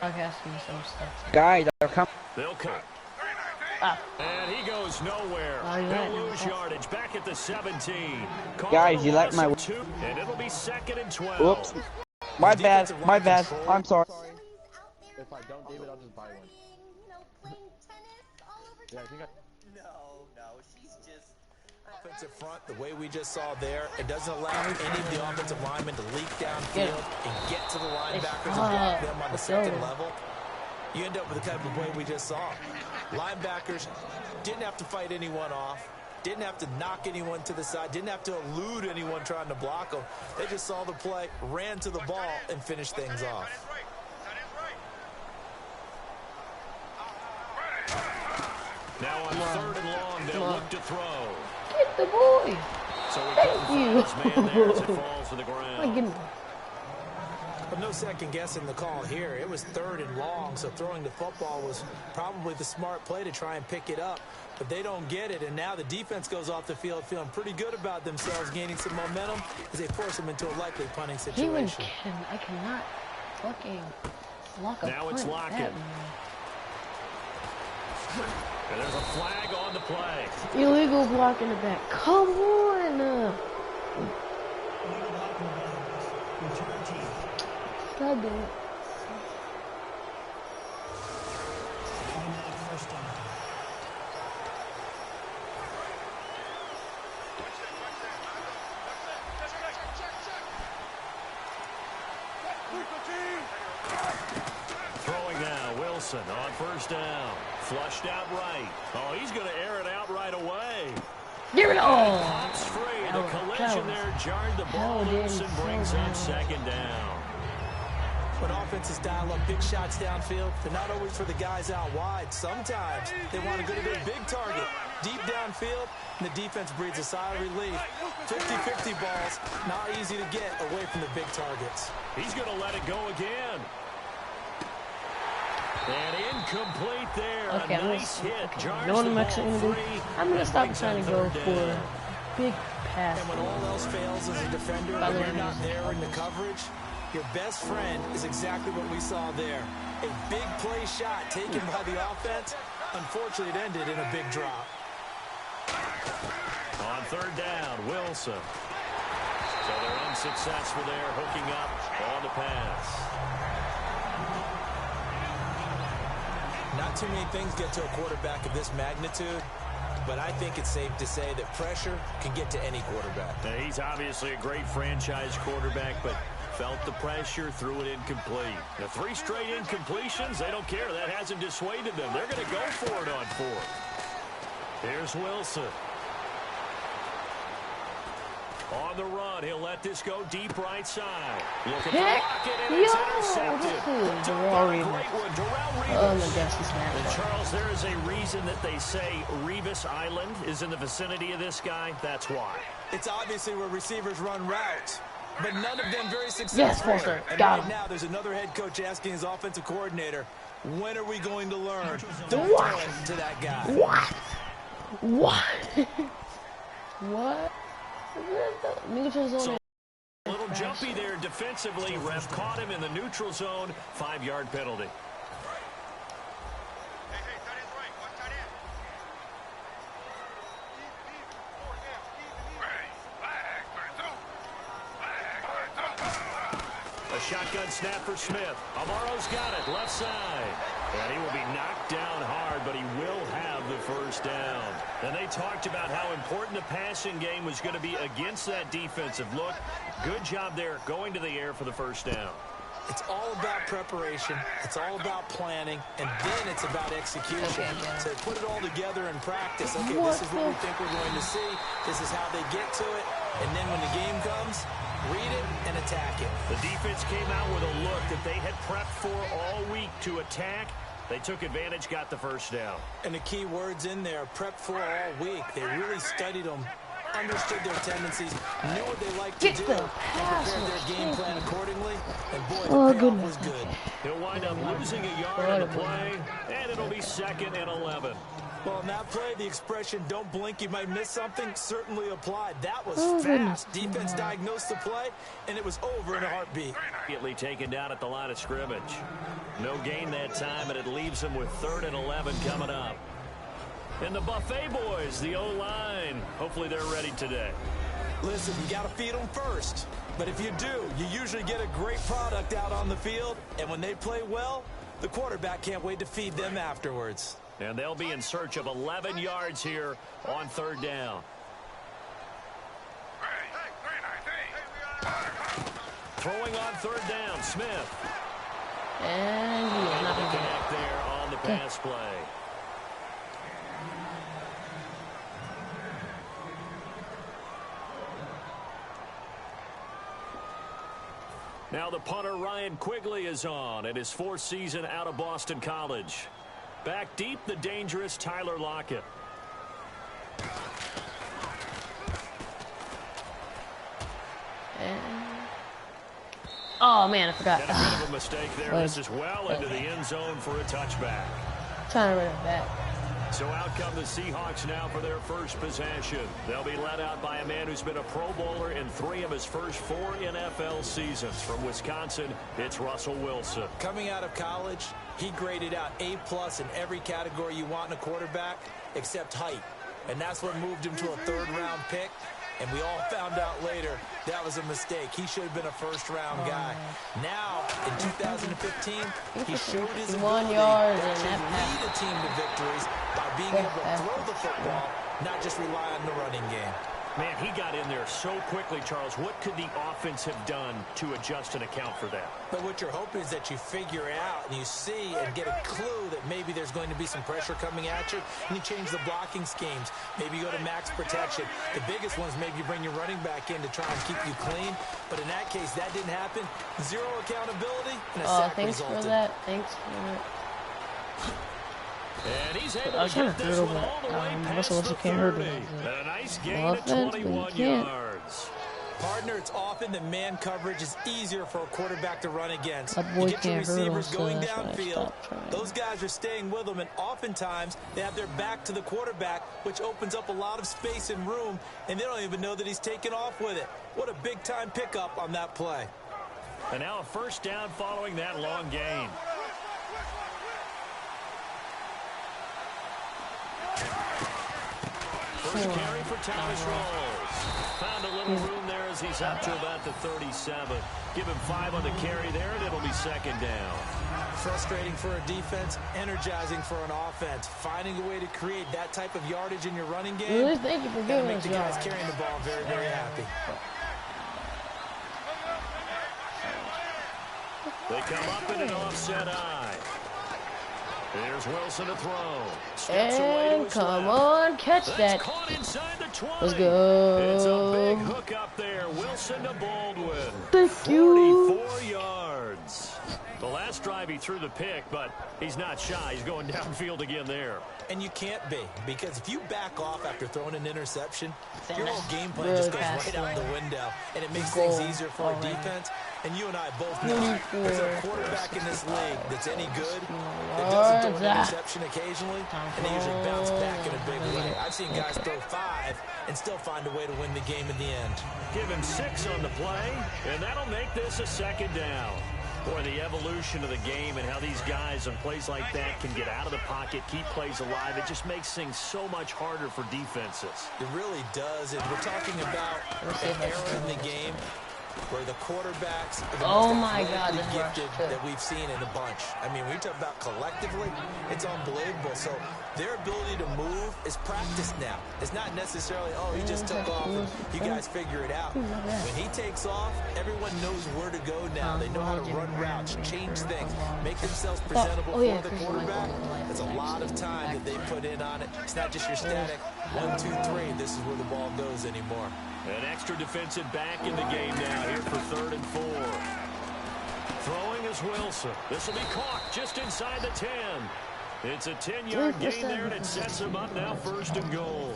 Broadcasting so stuff. Guys, they're coming. They'll cut. Ah. And he goes nowhere. He'll lose yardage back at the 17. Guys, you like my... Two, and it'll be 2nd and 12. Whoops. My bad. My bad. I'm sorry. If I don't, David, I'll just buy one. Yeah, I think No, she's just offensive front. The way we just saw there, it doesn't allow any of the offensive linemen to leak downfield and get to the linebackers and block them on the second level. You end up with the type of play we just saw. Linebackers didn't have to fight anyone off, didn't have to knock anyone to the side, didn't have to elude anyone trying to block them. They just saw the play, ran to the ball, and finished things off. Now on 3rd and long, they'll look to throw. Get the boy. So he couldn't find his man there as it falls to the ground. But no second guessing the call here. It was 3rd and long, so throwing the football was probably the smart play to try and pick it up. But they don't get it, and now the defense goes off the field feeling pretty good about themselves, gaining some momentum as they force them into a likely punting situation. I cannot fucking lock a now punt. It's Lockett. And there's a flag on the play. Illegal block in the back. Come on! Stop it. Throwing now, Wilson on 1st down. Flushed out right. Oh, he's going to air it out right away. Give it all. Pops free. The collision there jarred the ball loose and brings up 2nd down. When offenses dial up big shots downfield, they're not always for the guys out wide. Sometimes they want to go to their big target, deep downfield, and the defense breathes a sigh of relief. 50-50 balls, not easy to get away from the big targets. He's going to let it go again. And incomplete there. Okay, a nice hit. You know what I'm actually going to do? I'm going to stop trying to go for big pass. And when all else fails as a defender, when you're not there in the coverage, your best friend is exactly what we saw there. A big play shot taken by the offense. Unfortunately, it ended in a big drop. On 3rd down, Wilson. So they're unsuccessful there, hooking up on the pass. Not too many things get to a quarterback of this magnitude, but I think it's safe to say that pressure can get to any quarterback. Now, he's obviously a great franchise quarterback, but felt the pressure, threw it incomplete. The 3 straight incompletions, they don't care. That hasn't dissuaded them. They're going to go for it on 4th. Here's Wilson. On the run, he'll let this go deep right side. Looking for Lockett, and it's intercepted. Oh my gosh, he's mad. Charles, there is a reason that they say Revis Island is in the vicinity of this guy. That's why. It's obviously where receivers run routes, but none of them very successful. Yes, Foster. And Got right him. now, there's another head coach asking his offensive coordinator, when are we going to learn? Don't throw it to that guy. What? What? Neutral zone. So, a little jumpy there defensively. Ref caught him in the neutral zone. 5-yard penalty. A shotgun snap for Smith. Amaro's got it, left side. And he will be knocked down hard, but he will have the 1st down. And they talked about how important the passing game was going to be against that defensive look. Good job there going to the air for the 1st down. It's all about preparation. It's all about planning. And then it's about execution. So they put it all together in practice. Okay, this is what we think we're going to see. This is how they get to it. And then when the game comes, read it and attack it. The defense came out with a look that they had prepped for all week to attack. They took advantage, got the 1st down. And the key words in there, prepped for all week. They really studied them, understood their tendencies, knew what they liked to do, and prepared their game plan accordingly. And boy, the payoff was good. He'll wind up losing a yard on the play, and it'll be 2nd and 11. Well, in that play, the expression, don't blink, you might miss something, certainly applied. That was fast. Defense diagnosed the play, and it was over in a heartbeat. Immediately taken down at the line of scrimmage. No gain that time, and it leaves them with 3rd and 11 coming up. And the Buffet boys, the O-line, hopefully they're ready today. Listen, you got to feed them first. But if you do, you usually get a great product out on the field. And when they play well, the quarterback can't wait to feed them afterwards. And they'll be in search of 11 yards here on 3rd down. Throwing on 3rd down, Smith. And he's not going to connect there on the pass play. Now the punter, Ryan Quigley, is on in his 4th season out of Boston College. Back deep, the dangerous Tyler Lockett. Oh, man, I forgot. And a bit of a mistake there. This is well into the end zone for a touchback. Trying to run it back. So out come the Seahawks now for their first possession. They'll be led out by a man who's been a Pro Bowler in 3 of his first 4 NFL seasons. From Wisconsin, it's Russell Wilson. Coming out of college, he graded out A+ in every category you want in a quarterback except height. And that's what moved him to a 3rd-round pick. And we all found out later that was a mistake. He should have been a 1st-round guy. Now, in 2015, he showed his ability to lead a team to victories by being able to throw the football, not just rely on the running game. Man, he got in there so quickly, Charles. What could the offense have done to adjust and account for that? But what you're hoping is that you figure out and you see and get a clue that maybe there's going to be some pressure coming at you, and you change the blocking schemes. Maybe you go to max protection. The biggest ones, maybe you bring your running back in to try and keep you clean. But in that case, that didn't happen. 0 accountability and a sack thanks resulted. for that. Thanks for that. And he's able I was to trying get to this throw one that. all the way past Russell the can't hurt 30. me. And a nice gain No at offense, but 21 you can't. yards. Partner, it's often that man coverage is easier for a quarterback to run against. That boy You get your can't hurt receivers us, so going that's why I downfield. stopped trying. Those guys are staying with them, and oftentimes they have their back to the quarterback, which opens up a lot of space and room, and they don't even know that he's taken off with it. What a big-time pickup on that play. And now a 1st down following that long gain. First carry for Thomas Rawls. Found a little room there as he's up to about the 37. Give him 5 on the carry there, and it'll be 2nd down. Frustrating for a defense, energizing for an offense. Finding a way to create that type of yardage in your running game. Really, thank you for That'll giving make us the guys yards. carrying the ball very, very happy. They come up in an offset eye. Here's Wilson to throw. Steps away to And his come left. on, catch That's that. caught inside the 20. Let's go. It's a big hook up there. Wilson to Baldwin. Thank you. 44 yards. The last drive he threw the pick, but he's not shy. He's going downfield again there. And you can't be, because if you back off after throwing an interception, your whole game plan Really just goes fast right out the window, and it makes Goal. things easier for a defense. And you and I both know there's a quarterback in this league that's any good that doesn't throw an interception occasionally, and they usually bounce back in a big way. I've seen guys throw 5 and still find a way to win the game in the end. Give him 6 on the play, and that'll make this a 2nd down. Boy, the evolution of the game and how these guys on plays like that can get out of the pocket, keep plays alive, it just makes things so much harder for defenses. It really does, and we're talking about an era in the game where the quarterbacks are the Oh most my God, athletically this rush, gifted too. that we've seen in a bunch. I mean, when you talk about collectively, it's unbelievable. So their ability to move is practiced now. It's not necessarily, oh, he just took off and you guys figure it out. When he takes off, everyone knows where to go now. They know how to run routes, change things, make themselves presentable for the quarterback. There's a lot of time that they put in on it. It's not just your static 1, 2, 3. This is where the ball goes anymore. An extra defensive back in the game now here for 3rd and 4. Throwing is Wilson. This will be caught just inside the 10. It's a 10-yard gain there, and it sets him up now 1st and goal.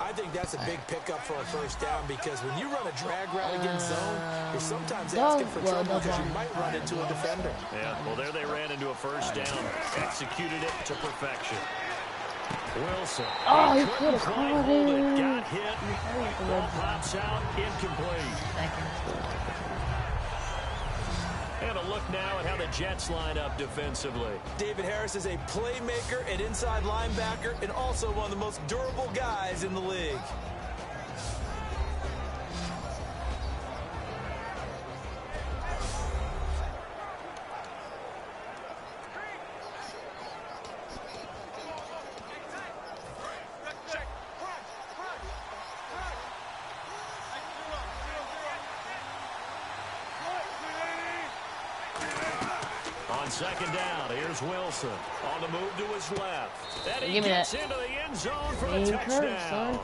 I think that's a big pickup for a 1st down, because when you run a drag route against zone, you're sometimes asking for trouble because you might run into a defender. Yeah, well, there they ran into a 1st down. Executed it to perfection. Wilson. Oh, he couldn't could have quite caught hold it. Got hit. Ball pops out, incomplete. And a look now at how the Jets line up defensively. David Harris is a playmaker and inside linebacker and also one of the most durable guys in the league. On second down, here's Wilson. On the move to his left. And he Give me gets that. into the end zone for a Jermaine touchdown.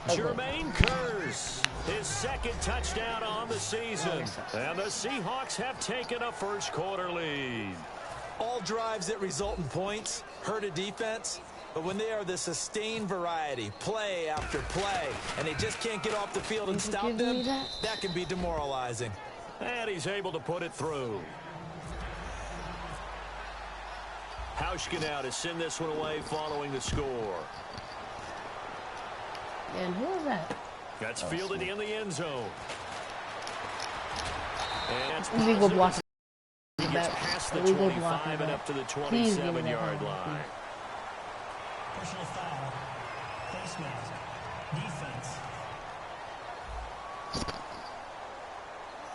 Kearse, Jermaine Kearse, his second touchdown on the season. And the Seahawks have taken a first quarter lead. All drives that result in points hurt a defense, but when they are the sustained variety, play after play, and they just can't get off the field and stop them, that can be demoralizing. And he's able to put it through. Hauschka now to send this one away following the score. And who is that? That's fielded in the end zone. And it's Illegal block. he gets past the Illegal 25 blocking and back. up to the Please give me that 27-yard ball, line. Personal foul. Face mask. Defense.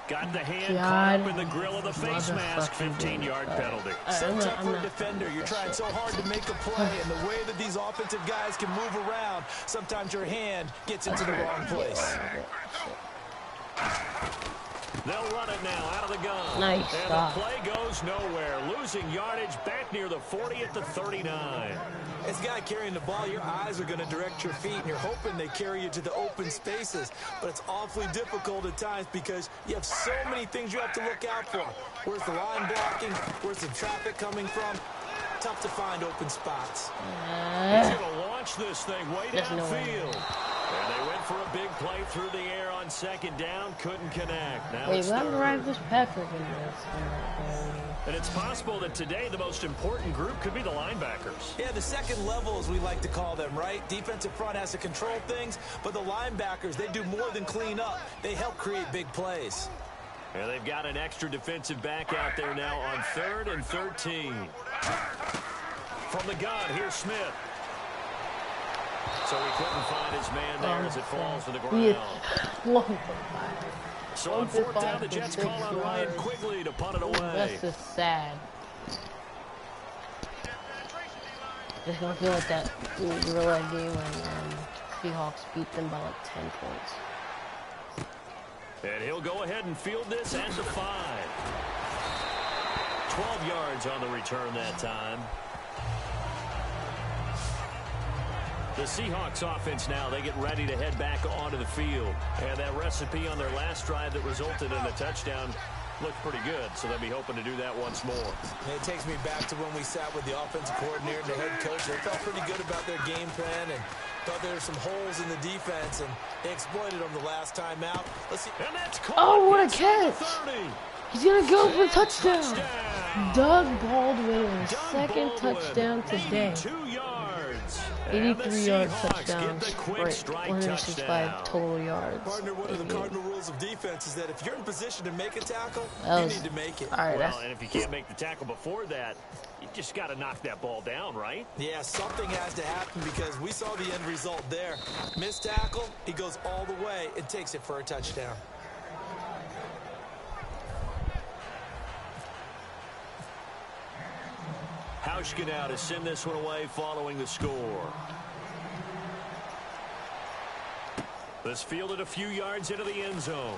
Got the hand God. caught up in the grill of the face mask. Motherfucking 15-yard dude. penalty. So tough I'm for a not- defender. You're trying so hard to make a play, and the way that these offensive guys can move around, sometimes your hand gets into the wrong place. They'll run it now out of the gun. Nice and stop. the play goes nowhere. Losing yardage back near the 40 at the 39. As a guy carrying the ball, your eyes are going to direct your feet, and you're hoping they carry you to the open spaces. But it's awfully difficult at times because you have so many things you have to look out for. Where's the line blocking? Where's the traffic coming from? Tough to find open spots. He's going to launch this thing way There's no way. downfield. And they went for a big play through the air on second down. Couldn't connect. Now Wait, it's why third. drive this Patrick in this? And it's possible that today the most important group could be the linebackers. Yeah, the second level, as we like to call them, right? Defensive front has to control things, but the linebackers, they do more than clean up. They help create big plays. And they've got an extra defensive back out there now on 3rd and 13. From the gun, here's Smith. So he couldn't find his man there as it falls to the ground. So on 4th down, the Jets call on Ryan Quigley to punt it away. That's just sad. Just gonna feel like that gorilla game when Seahawks beat them by like 10 points. And he'll go ahead and field this at the 5. 12 yards on the return that time. The Seahawks offense now, they get ready to head back onto the field. And that recipe on their last drive that resulted in a touchdown looked pretty good, so they'll be hoping to do that once more. And it takes me back to when we sat with the offensive coordinator and the head coach. They felt pretty good about their game plan and thought there were some holes in the defense, and they exploited them the last time out. Let's see. And that's caught. Oh, what a Gets to catch! the 30. He's gonna go for a touchdown! Touchdown. Doug Baldwin, his Doug second Baldwin, touchdown today. 82 yards. 83-yard Seahawks touchdown, get the quick great, strike 165 touchdown. total yards. Partner, one of the cardinal rules of defense is that if you're in position to make a tackle, That you was- need to make it. Alright, Well, and if you can't make the tackle before that, you just got to knock that ball down, right? Yeah, something has to happen because we saw the end result there. Missed tackle, he goes all the way and takes it for a touchdown. Hauschka now to send this one away following the score. This fielded a few yards into the end zone.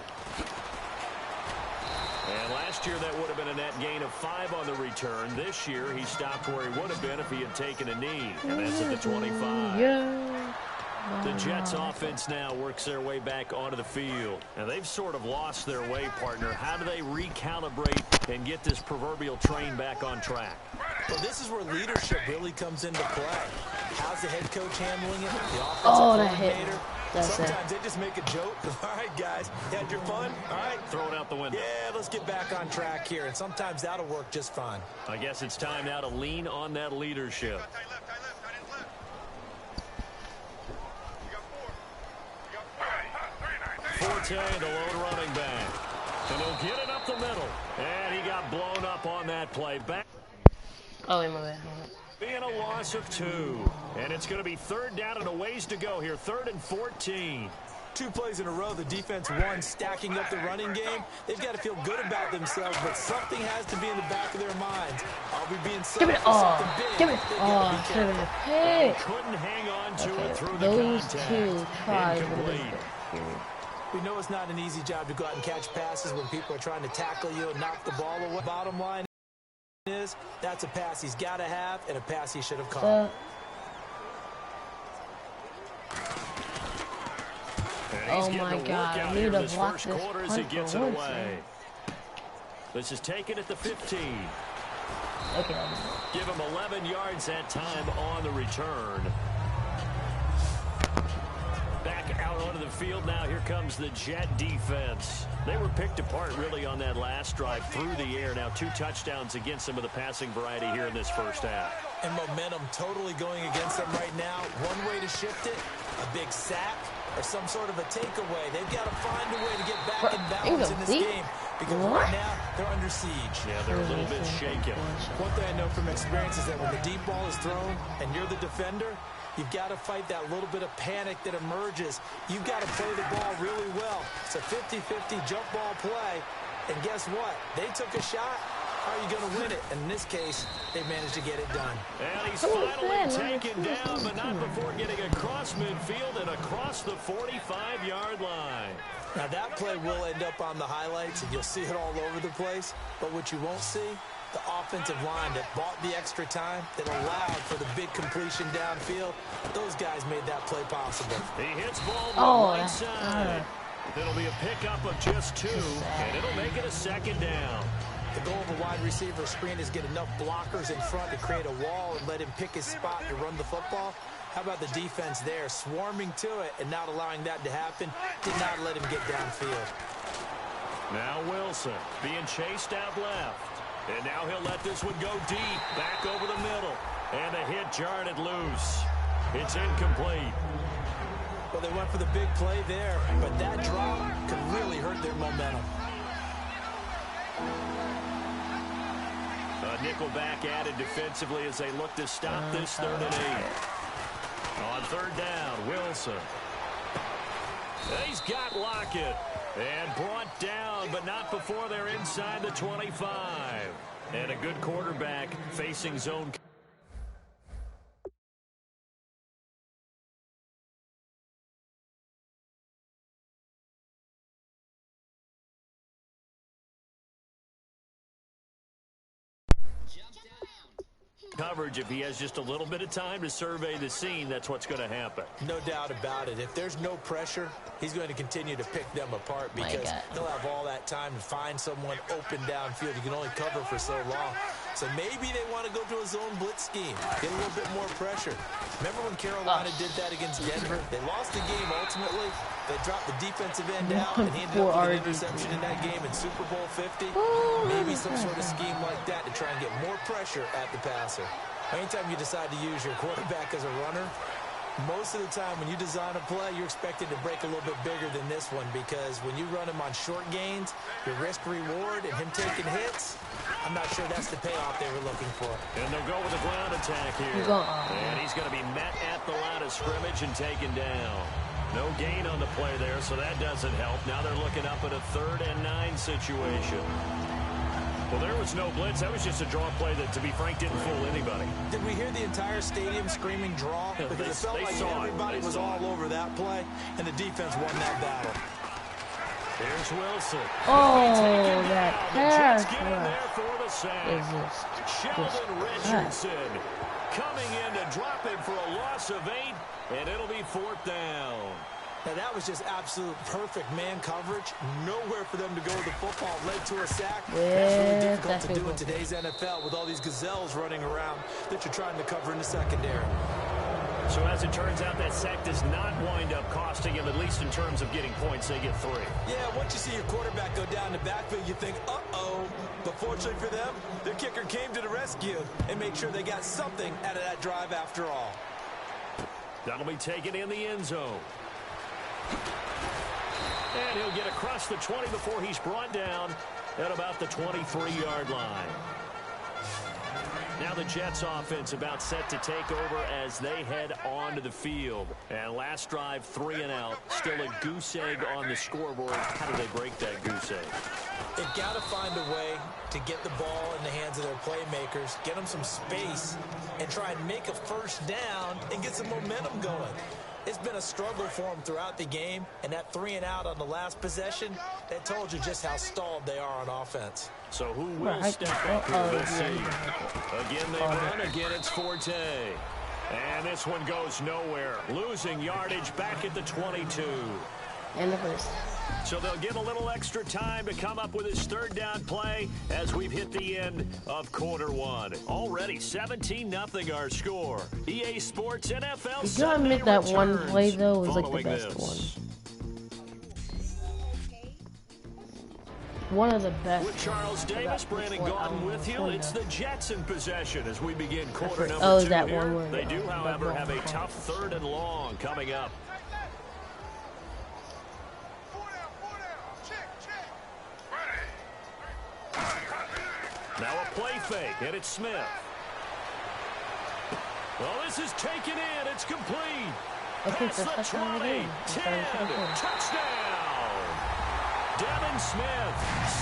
And last year that would have been a net gain of 5 on the return. This year he stopped where he would have been if he had taken a knee. And that's at the 25. Yeah. The Jets offense now works their way back onto the field. And they've sort of lost their way, partner. How do they recalibrate and get this proverbial train back on track? Well, this is where leadership really comes into play. How's the head coach handling it? The offensive Oh, that hit. coordinator? That's it. Sometimes they just make a joke. All right, guys, you had your fun? All right. Throw it out the window. Yeah, let's get back on track here. And sometimes that'll work just fine. I guess it's time now to lean on that leadership. Forte, the lone running back. And he'll get it up the middle. And he that play back. Oh, wait, my bad. Being a loss of 2. And it's going to be 3rd down and a ways to go here. 3rd and 14. 2 plays in a row, the defense won, stacking up the running game. They've got to feel good about themselves, but something has to be in the back of their minds. I'll be being set up for something big. Give it. Oh, should have been a pick. Couldn't hang on to it through the Those contact. 2 tries would have Incomplete. been good. We know it's not an easy job to go out and catch passes when people are trying to tackle you and knock the ball away. Bottom line is, that's a pass he's got to have and a pass he should have caught. Oh my God, I need to block this as he punt gets for it once, away. man. This is taken at the 15. Okay. Give him 11 yards that time on the return. Back out onto the field now. Here comes the Jet defense. They were picked apart really on that last drive through the air. Now 2 touchdowns against some of the passing variety here in this first half. And momentum totally going against them right now. One way to shift it, a big sack, or some sort of a takeaway. They've got to find a way to get back in balance in this game because right now they're under siege. Yeah, they're a little bit shaken. One thing I know from experience is that when the deep ball is thrown and you're the defender, you've got to fight that little bit of panic that emerges. You've got to play the ball really well. It's a 50-50 jump ball play. And guess what? They took a shot. How are you going to win it? And in this case, they managed to get it done. And he's finally taken down, but not before getting across midfield and across the 45-yard line. Now, that play will end up on the highlights, and you'll see it all over the place. But what you won't see, the offensive line that bought the extra time, that allowed for the big completion downfield, those guys made that play possible. He hits ball right side. It'll be a pickup of just 2, and it'll make it a 2nd down. The goal of a wide receiver screen is get enough blockers in front to create a wall and let him pick his spot to run the football. How about the defense there, swarming to it and not allowing that to happen? Did not let him get downfield. Now Wilson being chased out left. And now he'll let this one go deep, back over the middle. And a hit jarred it loose. It's incomplete. Well, they went for the big play there, but that drop could really hurt their momentum. A nickel back added defensively as they look to stop this 3rd and 8. On 3rd down, Wilson. He's got Lockett. And brought down, but not before they're inside the 25. And a good quarterback facing zone. Coverage, if he has just a little bit of time to survey the scene, that's what's going to happen. No doubt about it. If there's no pressure, he's going to continue to pick them apart because they'll have all that time to find someone open downfield. You can only cover for so long. So maybe they want to go to a zone blitz scheme, get a little bit more pressure. Remember when Carolina did that against Denver? They lost the game ultimately. They dropped the defensive end out, and he ended up with an interception in that game in Super Bowl 50. Maybe some sort of scheme like that to try and get more pressure at the passer. Anytime you decide to use your quarterback as a runner, most of the time when you design a play, you're expected to break a little bit bigger than this one because when you run him on short gains, your risk-reward and him taking hits, I'm not sure that's the payoff they were looking for. And they'll go with a ground attack here. And he's going to be met at the line of scrimmage and taken down. No gain on the play there, so that doesn't help. Now they're looking up at a 3rd and 9 situation. Well, there was no blitz. That was just a draw play that, to be frank, didn't fool anybody. Did we hear the entire stadium screaming draw? Because it felt like everybody was all over that play, and the defense won that battle. Here's Wilson. Oh, that pass is Sheldon Richardson coming in to drop him for a loss of 8, and it'll be 4th down. Now, that was just absolute perfect man coverage. Nowhere for them to go with the football. Led to a sack. That's really difficult to do in today's NFL with all these gazelles running around that you're trying to cover in the secondary. So as it turns out, that sack does not wind up costing him, at least in terms of getting points. They get 3. Yeah, once you see your quarterback go down the backfield, you think, uh-oh. But fortunately for them, their kicker came to the rescue and made sure they got something out of that drive after all. That'll be taken in the end zone. And he'll get across the 20 before he's brought down at about the 23-yard line. Now the Jets offense about set to take over as they head onto the field. And last drive, 3 and out. Still a goose egg on the scoreboard. How do they break that goose egg? They've got to find a way to get the ball in the hands of their playmakers, get them some space, and try and make a first down and get some momentum going. It's been a struggle for them throughout the game, and that 3 and out on the last possession, that told you just how stalled they are on offense. So who will step up here? Let's see. Again, they run. Again, it's Forte. And this one goes nowhere. Losing yardage back at the 22. And the first. So they'll give a little extra time to come up with his third down play as we've hit the end of quarter one. Already 17-0 our score. EA Sports NFL. You gotta admit that one play though was like the best one. One of the best. With Charles Davis, Brandon Gaudin with you. It's the Jets in possession as we begin quarter number 2 that here. one They do, however, have a tough 3rd and long coming up. Now a play fake, and it's Smith. Well, this is taken in. It's complete. Past the 20, 10, touchdown. Devin Smith,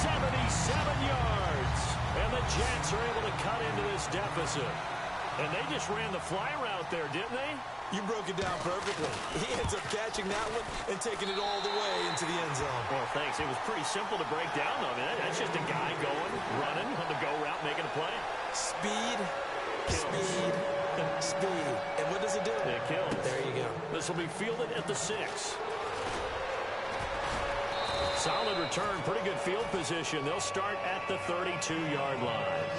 77 yards. And the Jets are able to cut into this deficit. And they just ran the fly route there, didn't they? You broke it down perfectly. He ends up catching that one and taking it all the way into the end zone. Well, thanks. It was pretty simple to break down, though. I mean, that's just a guy going, running on the go route, making a play. Speed, speed, speed. And what does it do? It kills. There you go. This will be fielded at the 6. Solid return, pretty good field position. They'll start at the 32-yard line.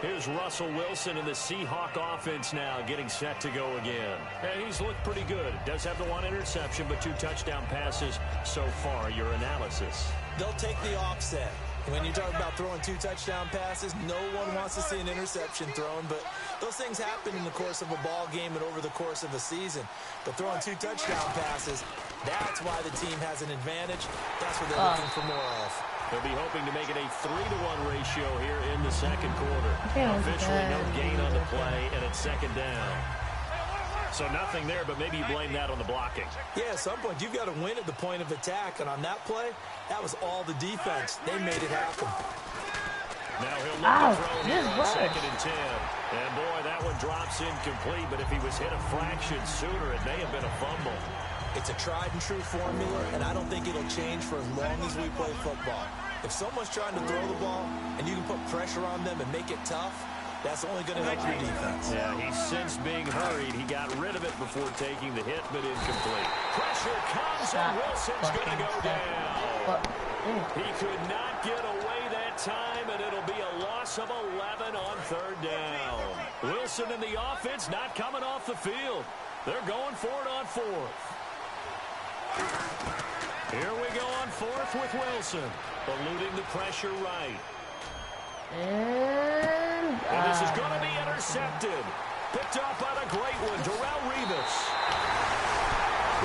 Here's Russell Wilson in the Seahawk offense now getting set to go again. And he's looked pretty good. Does have the 1 interception, but 2 touchdown passes so far. Your analysis? They'll take the offset. When you talk about throwing 2 touchdown passes, no one wants to see an interception thrown, but those things happen in the course of a ball game and over the course of a season. But throwing 2 touchdown passes, that's why the team has an advantage. That's what they're looking for more of. They'll be hoping to make it a 3-to-1 ratio here in the second quarter. Officially no gain on the play, and it's 2nd down. So nothing there, but maybe you blame that on the blocking. Yeah, at some point, you've got to win at the point of attack. And on that play, that was all the defense. They made it happen. Now he'll look to throw here on 2nd and 10. And boy, that one drops incomplete. But if he was hit a fraction sooner, it may have been a fumble. It's a tried and true formula, and I don't think it'll change for as long as we play football. If someone's trying to throw the ball and you can put pressure on them and make it tough, that's only going to help your defense. Yeah, he sensed being hurried. He got rid of it before taking the hit, but incomplete. Pressure comes, and Wilson's going to go down. He could not get away that time, and it'll be a loss of 11 on 3rd down. Wilson and the offense not coming off the field. They're going for it on 4th. Here we go on 4th with Wilson, eluding the pressure right. And this is going to be intercepted. Picked up by the great one, Darrelle Revis.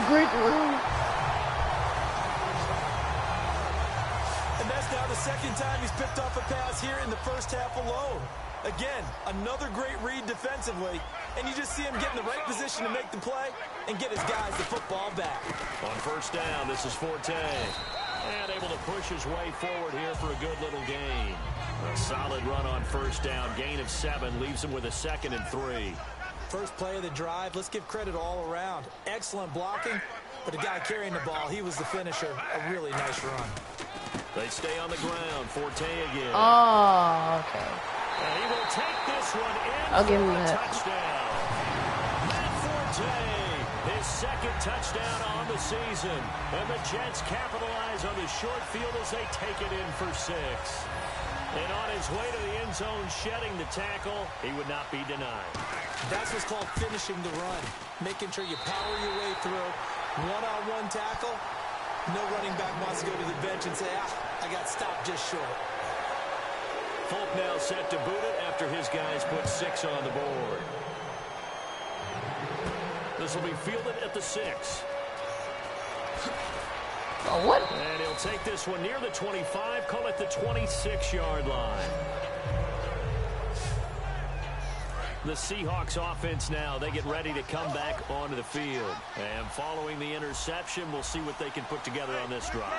Great one. And that's now the 2nd time he's picked off a pass here in the first half alone. Again, another great read defensively, and you just see him get in the right position to make the play and get his guys the football back. On 1st down, this is Forte. And able to push his way forward here for a good little gain. A solid run on 1st down. Gain of 7 leaves him with a 2nd and 3. First play of the drive. Let's give credit all around. Excellent blocking, but the guy carrying the ball, he was the finisher. A really nice run. They stay on the ground. Forte again. Oh, okay. And he will take this one in. I'll give him a that. Touchdown. Matt Forte, his 2nd touchdown on the season. And the Jets capitalize on the short field as they take it in for 6. And on his way to the end zone, shedding the tackle, he would not be denied. That's what's called finishing the run. Making sure you power your way through. One-on-one tackle. No running back wants to go to the bench and say, I got stopped just short. Folk now set to boot it after his guys put 6 on the board. This will be fielded at the 6. Oh, what? And he'll take this one near the 25, call it the 26-yard line. The Seahawks offense now, they get ready to come back onto the field. And following the interception, we'll see what they can put together on this drive.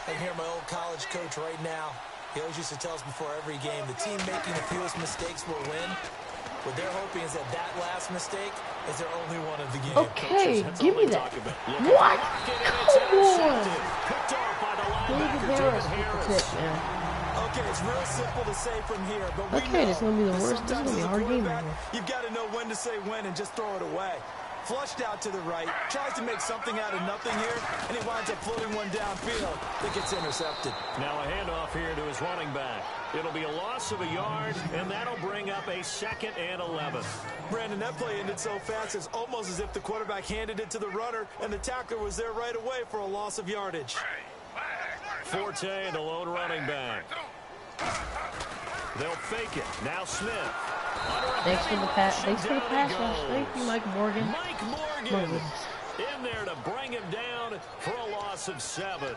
I hear my old college coach right now. He always used to tell us before every game, the team making the fewest mistakes will win. What they're hoping is that that last mistake is their only one of the game. Okay, give me that. What? Come on. Picked off by the David linebacker, Harris David with the Harris. pick, man. Okay, it's real simple to say from here, but we Okay, know this is gonna be the that worst. This is sometimes gonna be a as hard game. quarterback, you've got to know when to say when and just throw it away. Flushed out to the right, tries to make something out of nothing here, and he winds up floating one downfield that gets intercepted. Now a handoff here to his running back. It'll be a loss of a yard, and that'll bring up a 2nd and 11. Brandon, that play ended so fast, it's almost as if the quarterback handed it to the runner, and the tackler was there right away for a loss of yardage. Forte, the lone running back. They'll fake it. Now Smith. Thanks for the pass. Thanks for the pass rush. Thank you, Mike Morgan. Mike Morgan in there to bring him down for a loss of 7.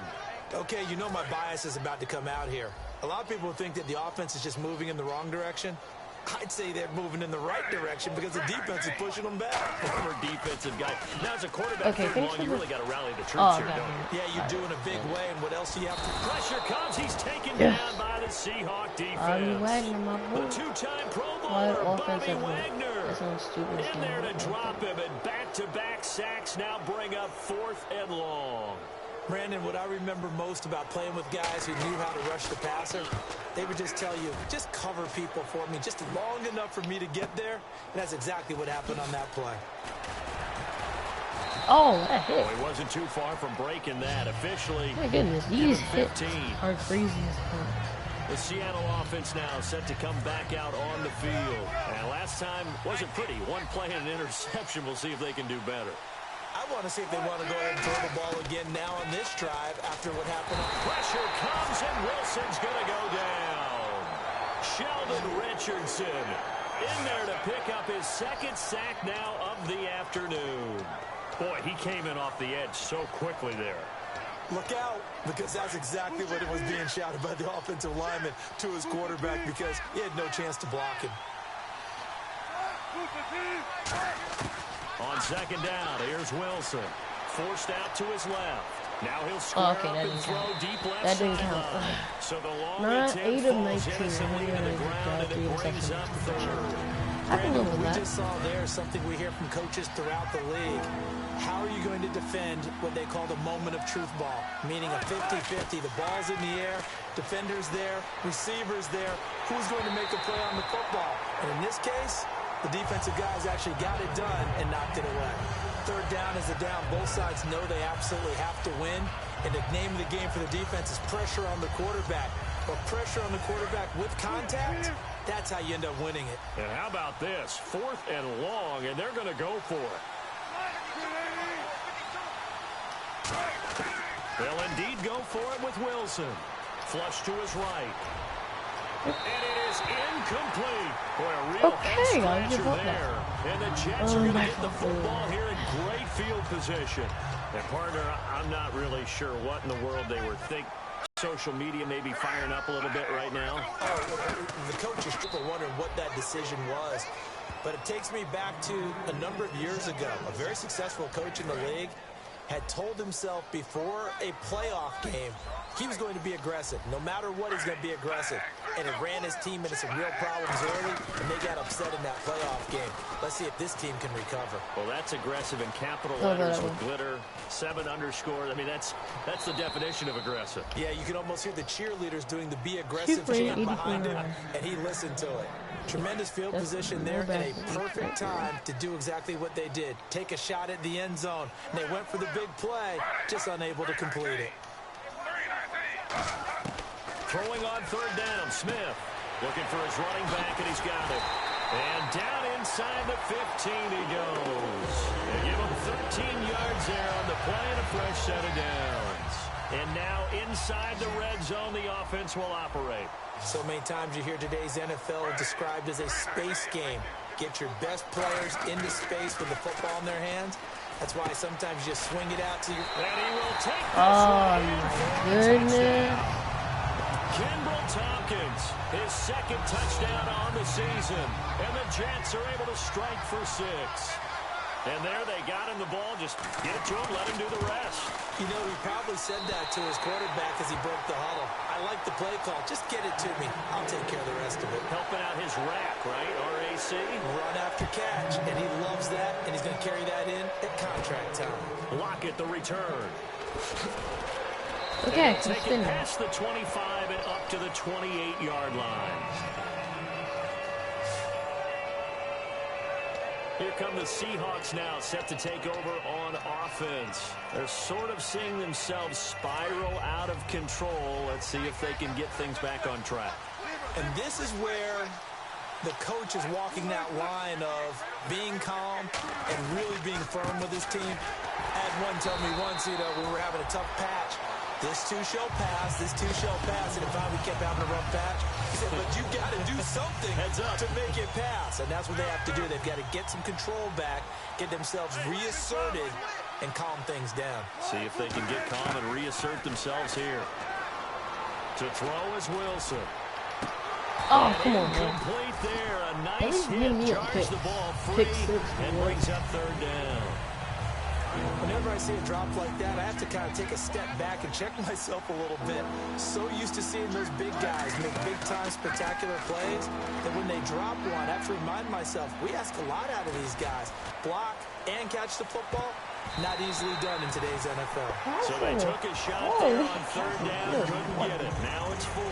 Okay, you know my bias is about to come out here. A lot of people think that the offense is just moving in the wrong direction. I'd say they're moving in the right direction because the defense is pushing them back. Former defensive guy. Now as a quarterback, Okay, third thanks long, for you the- really got to rally the troops here, God don't you? damn it. Yeah, you do in a big way, and what else do you have to... Pressure comes. He's taken Yeah. down by the Seahawk defense. Bobby Wagner, my The boy. two-time Pro Why Bowler, Bobby offensive line? Wagner. That sounds stupid. In there to drop him, and back-to-back sacks now bring up 4th and long. Brandon, what I remember most about playing with guys who knew how to rush the passer, they would just tell you, just cover people for me, just long enough for me to get there. And that's exactly what happened on that play. Oh, that hit. Well, he wasn't too far from breaking that. Officially, My goodness, these hits 15. are crazy as hell. The Seattle offense now set to come back out on the field. And last time wasn't pretty. One play and an interception. We'll see if they can do better. I want to see if they want to go ahead and throw the ball again now on this drive after what happened. Pressure comes, and Wilson's going to go down. Sheldon Richardson in there to pick up his 2nd sack now of the afternoon. Boy, he came in off the edge so quickly there. Look out, because that's exactly what it was being shouted by the offensive lineman to his quarterback because he had no chance to block him. On 2nd down, here's Wilson. Forced out to his left. Now he'll Oh, square okay, up that and didn't throw count. deep left That didn't sideline. count. So the long Not attempt 8 of falls 19. innocently to the ground, and it brings up 3rd. I can live with We that. just saw there something we hear from coaches throughout the league. How are you going to defend what they call the moment of truth ball? Meaning a 50-50. The ball's in the air, defenders there, receivers there. Who's going to make a play on the football? And in this case, the defensive guys actually got it done and knocked it away. 3rd down is a down. Both sides know they absolutely have to win. And the name of the game for the defense is pressure on the quarterback. But pressure on the quarterback with contact, that's how you end up winning it. And how about this? 4th and long, and they're going to go for it. They'll indeed go for it with Wilson. Flush to his right. And it is incomplete. Boy, a real Okay, I'll give head-scratcher up that. there. And the Jets are going to get the football here in great field position. And, partner, I'm not really sure what in the world they were thinking. Social media may be firing up a little bit right now. Oh, the coaches are wondering what that decision was. But it takes me back to a number of years ago. A very successful coach in the league had told himself before a playoff game he was going to be aggressive. No matter what, he's going to be aggressive. And it ran his team into some real problems early, and they got upset in that playoff game. Let's see if this team can recover. Well, that's aggressive in capital Oh, letters that with one. glitter, 7 underscores. I mean, that's the definition of aggressive. Yeah, you can almost hear the cheerleaders doing the be aggressive Super chant 84 behind him, yards. and he listened to it. Tremendous field That's position no there bad and a for perfect 84. time to do exactly what they did. Take a shot at the end zone. And they went for the big play, just unable to complete it. Throwing on 3rd down, Smith looking for his running back, and he's got it. And down inside the 15 he goes. They give him 13 yards there on the play and a fresh set of downs. And now inside the red zone, the offense will operate. So many times you hear today's NFL described as a space game. Get your best players into space with the football in their hands. That's why sometimes you just swing it out to your... And he will take this Oh, one in my for a goodness. touchdown. Kimbrel Tompkins, his second touchdown on the season. And the Jets are able to strike for 6. And there they got him the ball. Just get it to him, let him do the rest. You know, he probably said that to his quarterback as he broke the huddle. I like the play call. Just get it to me. I'll take care of the rest of it. Helping out his rack, right? RAC. Run after catch. And he loves that. And he's going to carry that in at contract time. Lockett the return. Okay, Take it past the 25 and up to the 28-yard line. Here come the Seahawks now, set to take over on offense. They're sort of seeing themselves spiral out of control. Let's see if they can get things back on track. And this is where the coach is walking that line of being calm and really being firm with his team. I had one tell me once, you know, we were having a tough patch. This two shall pass, this two shall pass, and if I, we kept having a rough patch. He said, but you got to do something to make it pass, and that's what they have to do. They've got to get some control back, get themselves reasserted, and calm things down. See if they can get calm and reassert themselves here. To throw is Wilson. Oh, come on, man. Complete there, a nice hit, charges the ball free, and brings up third down. Whenever I see a drop like that, I have to kind of take a step back and check myself a little bit. So used to seeing those big guys make big-time spectacular plays that when they drop one, I have to remind myself, we ask a lot out of these guys. Block and catch the football, not easily done in today's NFL. So they took a shot there on third down, couldn't get it. Now it's 4.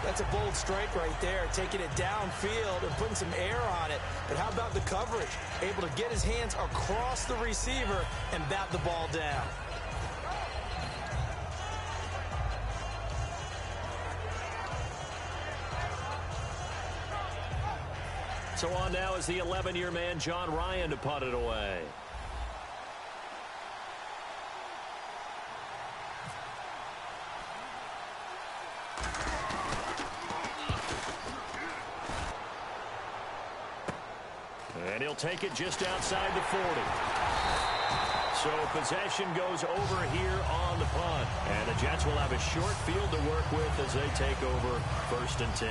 That's a bold strike right there, taking it downfield and putting some air on it. But how about the coverage? Able to get his hands across the receiver and bat the ball down. So on now is the 11-year man, John Ryan, to punt it away. And he'll take it just outside the 40. So possession goes over here on the punt. And the Jets will have a short field to work with as they take over 1st and 10.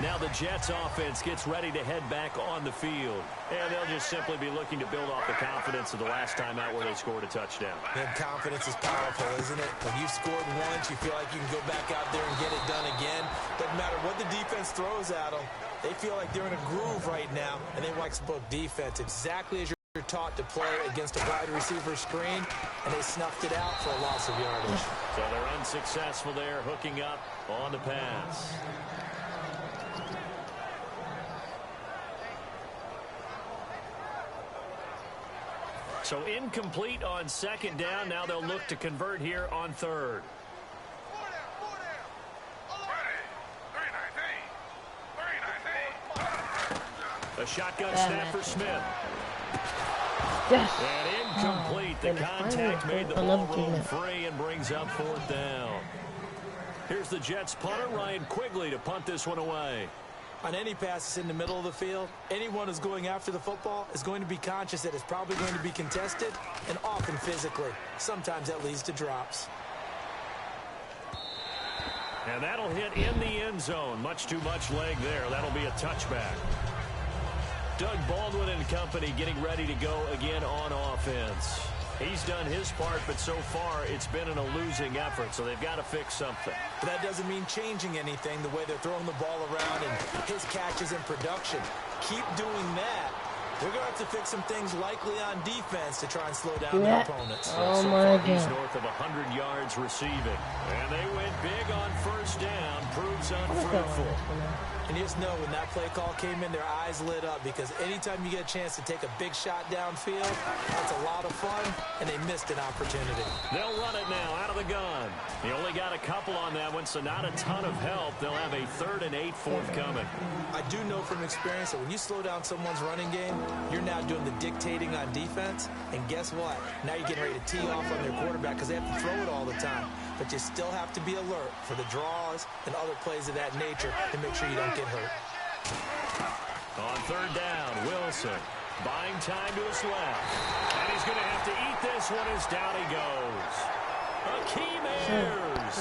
Now the Jets offense gets ready to head back on the field. And they'll just simply be looking to build off the confidence of the last time out where they scored a touchdown. And confidence is powerful, isn't it? When you've scored once, you feel like you can go back out there and get it done again. Doesn't matter what the defense throws at them. They feel like they're in a groove right now, and they like both defense exactly as you're taught to play against a wide receiver screen, and they snuffed it out for a loss of yardage. So they're unsuccessful there, hooking up on the pass. So incomplete on 2nd down. Now they'll look to convert here on 3rd. A shotgun snap for Smith. Yes. And incomplete. The contact made the ball roll free and brings up 4th down. Here's the Jets punter, Ryan Quigley, to punt this one away. On any pass that's in the middle of the field, anyone who's going after the football is going to be conscious that it's probably going to be contested and often physically. Sometimes that leads to drops. And that'll hit in the end zone. Much too much leg there. That'll be a touchback. Doug Baldwin and company getting ready to go again on offense. He's done his part, but so far it's been in a losing effort, so they've got to fix something. But that doesn't mean changing anything, the way they're throwing the ball around and his catches in production. Keep doing that. They're going to have to fix some things likely on defense to try and slow down their opponents. Oh, so my far, he's God. north of 100 yards receiving. And they went big on 1st down. Proves unfruitful. And you just know when that play call came in, their eyes lit up, because anytime you get a chance to take a big shot downfield, that's a lot of fun, and they missed an opportunity. They'll run it now out of the gun. He only got a couple on that one, so not a ton of help. They'll have a 3rd and 8 forthcoming. I do know from experience that when you slow down someone's running game, you're now doing the dictating on defense, and guess what? Now you're getting ready to tee off on their quarterback because they have to throw it all the time. But you still have to be alert for the draws and other plays of that nature to make sure you don't get hurt. On 3rd down, Wilson. Buying time to his left. And he's going to have to eat this one as down he goes. Akeem Ayers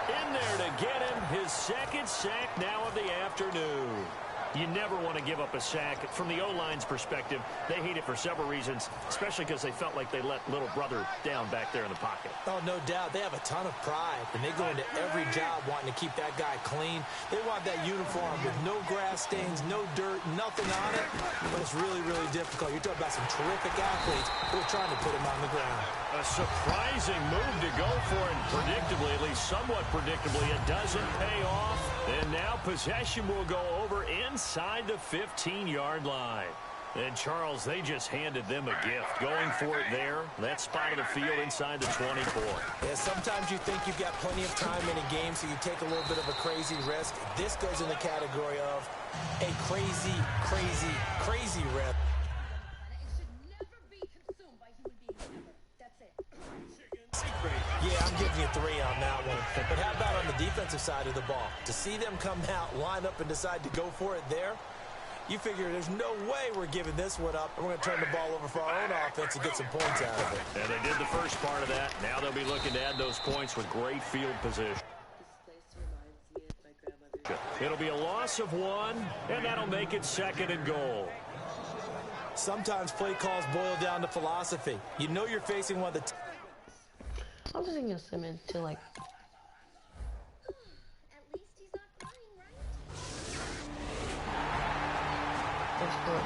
in there to get him his second sack now of the afternoon. You never want to give up a sack. From the O-line's perspective, they hate it for several reasons, especially because they felt like they let little brother down back there in the pocket. Oh, no doubt. They have a ton of pride, and they go into every job wanting to keep that guy clean. They want that uniform with no grass stains, no dirt, nothing on it. But it's really, really difficult. You're talking about some terrific athletes who are trying to put him on the ground. A surprising move to go for, and predictably, at least somewhat predictably, it doesn't pay off. And now possession will go over inside the 15-yard line. And, Charles, they just handed them a gift. Going for it there, that spot of the field inside the 24. Yeah, sometimes you think you've got plenty of time in a game, so you take a little bit of a crazy risk. This goes in the category of a crazy, crazy, crazy risk. Yeah, I'm giving you 3 on that one. But how about on the defensive side of the ball? To see them come out, line up, and decide to go for it there, you figure there's no way we're giving this one up, and we're going to turn the ball over for our own offense and get some points out of it. And they did the first part of that. Now they'll be looking to add those points with great field position. It'll be a loss of 1, and that'll make it 2nd and goal. Sometimes play calls boil down to philosophy. You know you're facing one of the... I'm just gonna send it to like. At least he's not crying, right? That's good.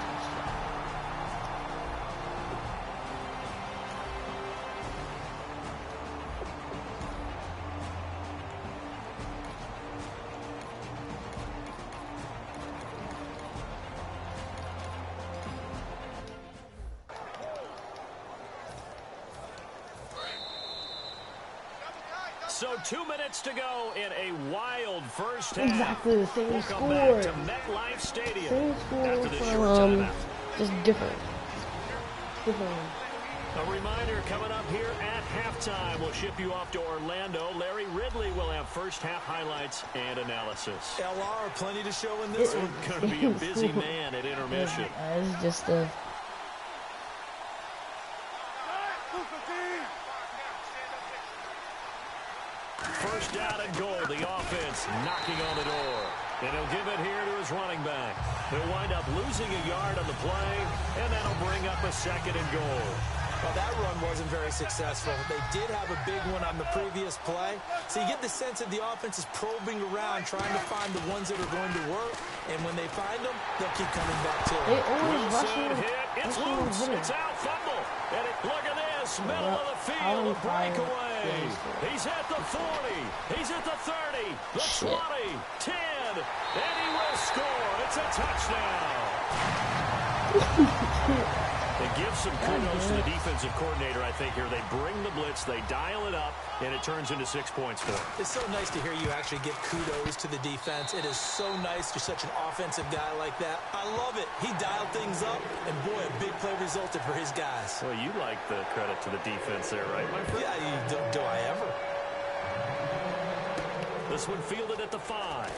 So 2 minutes to go in a wild first half. Exactly the same We'll come score. back to MetLife Stadium Same score after this short from timeout. just different. Different. A reminder coming up here at halftime. We'll ship you off to Orlando. Larry Ridley will have first half highlights and analysis. LR, plenty to show in this one. Going to be a busy man at intermission. It's just a. First down and goal. The offense knocking on the door. And he'll give it here to his running back. He'll wind up losing a yard on the play, and that'll bring up a 2nd and goal. Well, that run wasn't very successful. They did have a big one on the previous play. So you get the sense that the offense is probing around, trying to find the ones that are going to work. And when they find them, they'll keep coming back to They it. always Wilson rushing. hit. It's loose. It's out. Fumble. And look at this. Middle of the field. A breakaway. He's at the 40. He's at the 30. The 20. 10. And he will score. It's a touchdown. They give some kudos to the defensive coordinator, I think, here. They bring the blitz, they dial it up, and it turns into 6 points for them. It's so nice to hear you actually give kudos to the defense. It is so nice. You're such an offensive guy like that. I love it. He dialed things up, and boy, a big play resulted for his guys. Well, you like the credit to the defense there, right, my friend? Yeah, do I ever? This one fielded at the 5.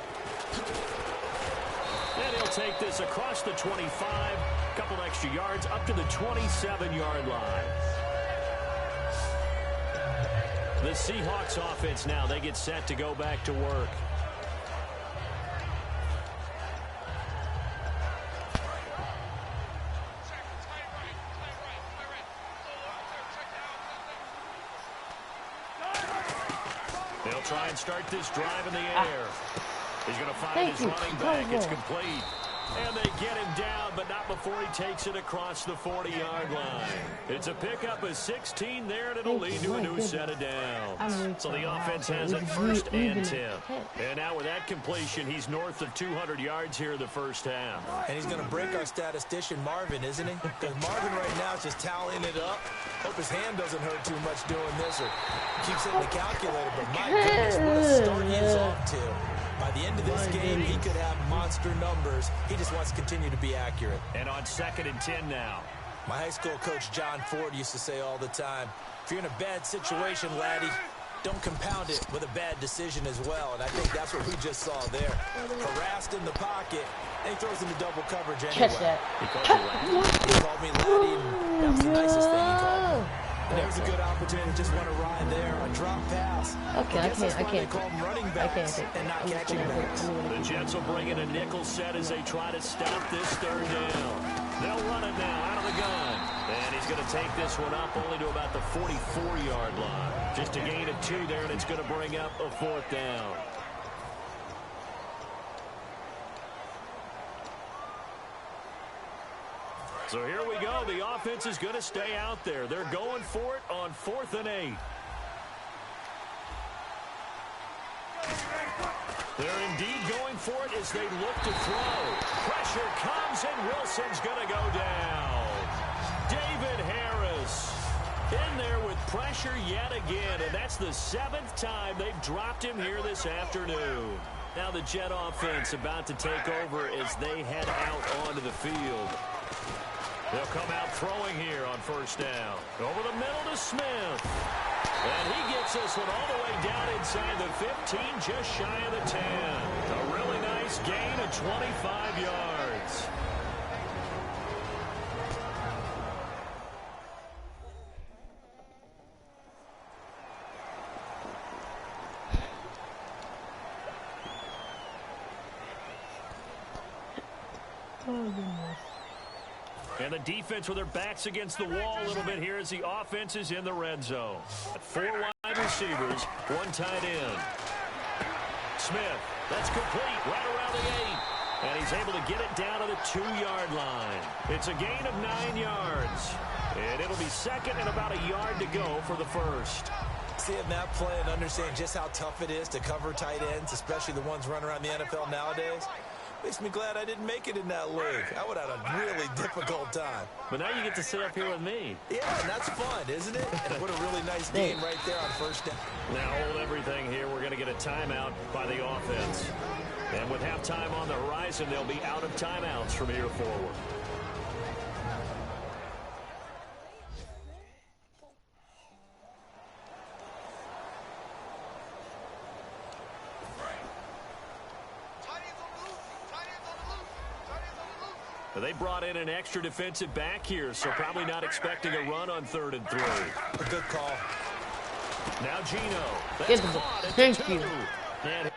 And he'll take this across the 25. Couple extra yards up to the 27-yard line. The Seahawks offense now, they get set to go back to work. They'll try and start this drive in the air. He's going to find his running back. It's complete. And they get him down, but not before he takes it across the 40-yard line. It's a pickup of 16 there, and it'll lead to a new set of downs. So the offense has it 1st and 10. And now with that completion, he's north of 200 yards here in the first half. And he's going to break our statistician, Marvin, isn't he? Because Marvin right now is just tallying it up. Hope his hand doesn't hurt too much doing this or keeps hitting the calculator. But my goodness, what a start he is off to. By the end of this game, he could have monster numbers. He just wants to continue to be accurate. And on 2nd and 10 now. My high school coach, John Ford, used to say all the time, if you're in a bad situation, laddie, don't compound it with a bad decision as well. And I think that's what we just saw there. Harassed just in the pocket, and he throws into double coverage anyway. Catch that. He called me laddie, and that was the nicest thing he called me. And there's a good opportunity to just want to ride there, a drop pass. Okay, I can't. They call them running backs and not catching backs. The Jets will bring in a nickel set as they try to stop this third down. They'll run it now out of the gun. And he's going to take this one up only to about the 44-yard line. Just a gain of 2 there, and it's going to bring up a 4th down. So here we go. The offense is going to stay out there. They're going for it on 4th and 8. They're indeed going for it as they look to throw. Pressure comes, and Wilson's going to go down. David Harris in there with pressure yet again, and that's the 7th time they've dropped him here this afternoon. Now the Jet offense about to take over as they head out onto the field. They'll come out throwing here on 1st down. Over the middle to Smith. And he gets this one all the way down inside the 15, just shy of the 10. A really nice gain of 25 yards. Oh, goodness. And the defense with their backs against the wall a little bit here as the offense is in the red zone. 4 wide receivers, 1 tight end. Smith, that's complete right around the 8. And he's able to get it down to the 2-yard line. It's a gain of 9 yards. And it'll be 2nd and about a yard to go for the 1st. Seeing that play and understanding just how tough it is to cover tight ends, especially the ones running around the NFL nowadays, makes me glad I didn't make it in that league. I would have had a really difficult time. But now you get to sit up here with me. Yeah, and that's fun, isn't it? And what a really nice game right there on 1st down. Now hold everything here. We're going to get a timeout by the offense. And with halftime on the horizon, they'll be out of timeouts from here forward. They brought in an extra defensive back here, so probably not expecting a run on 3rd and 3. A good call. Now Gino. Get the ball. Thank you. And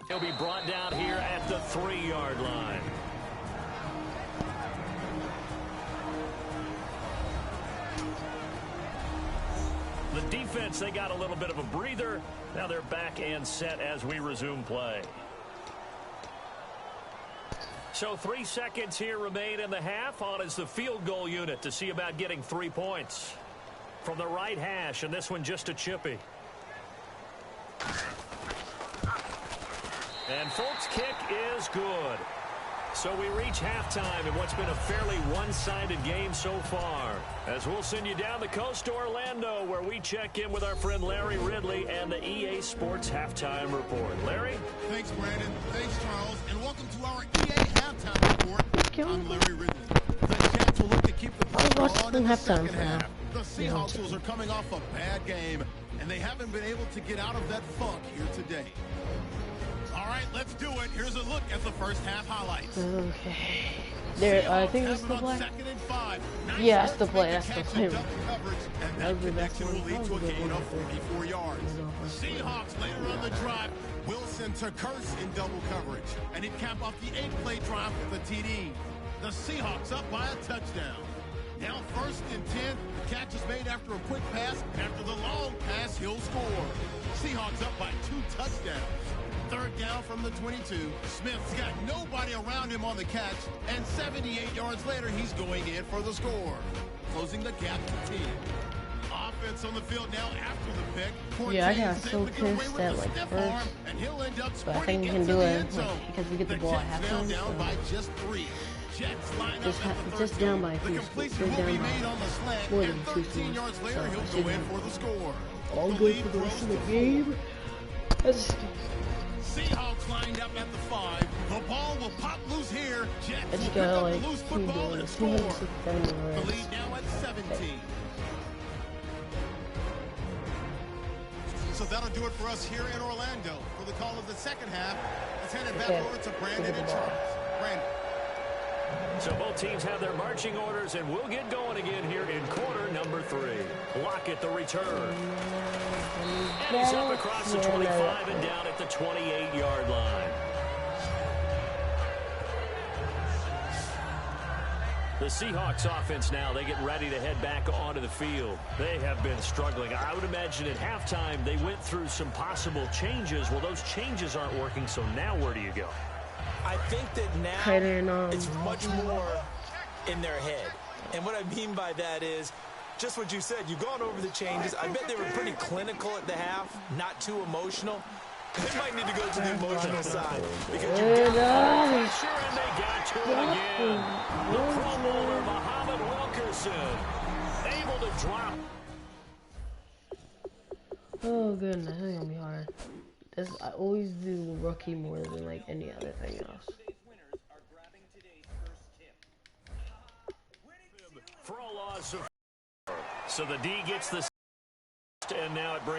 he'll be brought down here at the 3-yard line. The defense, they got a little bit of a breather. Now they're back and set as we resume play. So 3 seconds here remain in the half. On is the field goal unit to see about getting 3 points. From the right hash, and this one just a chippy. And Folk's kick is good. So we reach halftime in what's been a fairly one-sided game so far. As we'll send you down the coast to Orlando, where we check in with our friend Larry Ridley and the EA Sports Halftime Report. Larry? Thanks, Brandon. Thanks, Charles. And welcome to our EA Halftime Report. I'm Larry Ridley. The Jets will look to keep the pressure on in the second half. The Seahawks are coming off a bad game, and they haven't been able to get out of that funk here today. All right, let's do it. Here's a look at the first half highlights. Okay. There, I think it's the play. Yeah, that's the play. That's the play. And that connection will lead to a gain of 44 yards. Seahawks later on the drive, Wilson to Curse in double coverage, and he'd cap off the 8-play drive with a TD. The Seahawks up by a touchdown. Now 1st and 10. The catch is made after a quick pass, and after the long pass, he'll score. Seahawks up by 2 touchdowns. 3rd down from the 22. Smith's got nobody around him on the catch, and 78 yards later, he's going in for the score, closing the gap to 10. Offense on the field now after the pick. Yeah, I got so pissed at like 1st, but I think we can do it because we get the ball at halftime. Down by just 3. Just down by 2. Just down by more than 2 scores. Yards later, he'll go in for the score. All good for the rest of the game. Seahawks lined up at the 5. The ball will pop loose here. Jets will pick got up like the loose football and score. The lead now at 17. So that'll do it for us here in Orlando. For the call of the second half, let's hand it back over to Brandon and Charles. Brandon. So both teams have their marching orders, and we'll get going again here in quarter number 3. Lockett the return. And he's up across the 25 and down at the 28-yard line. The Seahawks offense now, they get ready to head back onto the field. They have been struggling. I would imagine at halftime they went through some possible changes. Well, those changes aren't working, so now where do you go? I think that now it's much more in their head. And what I mean by that is just what you said. You've gone over the changes. I bet they were pretty clinical at the half, not too emotional. They might need to go to the emotional side because you got pressure and they got to it again. The Pro Bowler, Muhammad Wilkerson, able to drop. Oh goodness, this is gonna be hard. This, I always do rookie more than like any other thing else. For a loss of, so the D gets the, and now it brings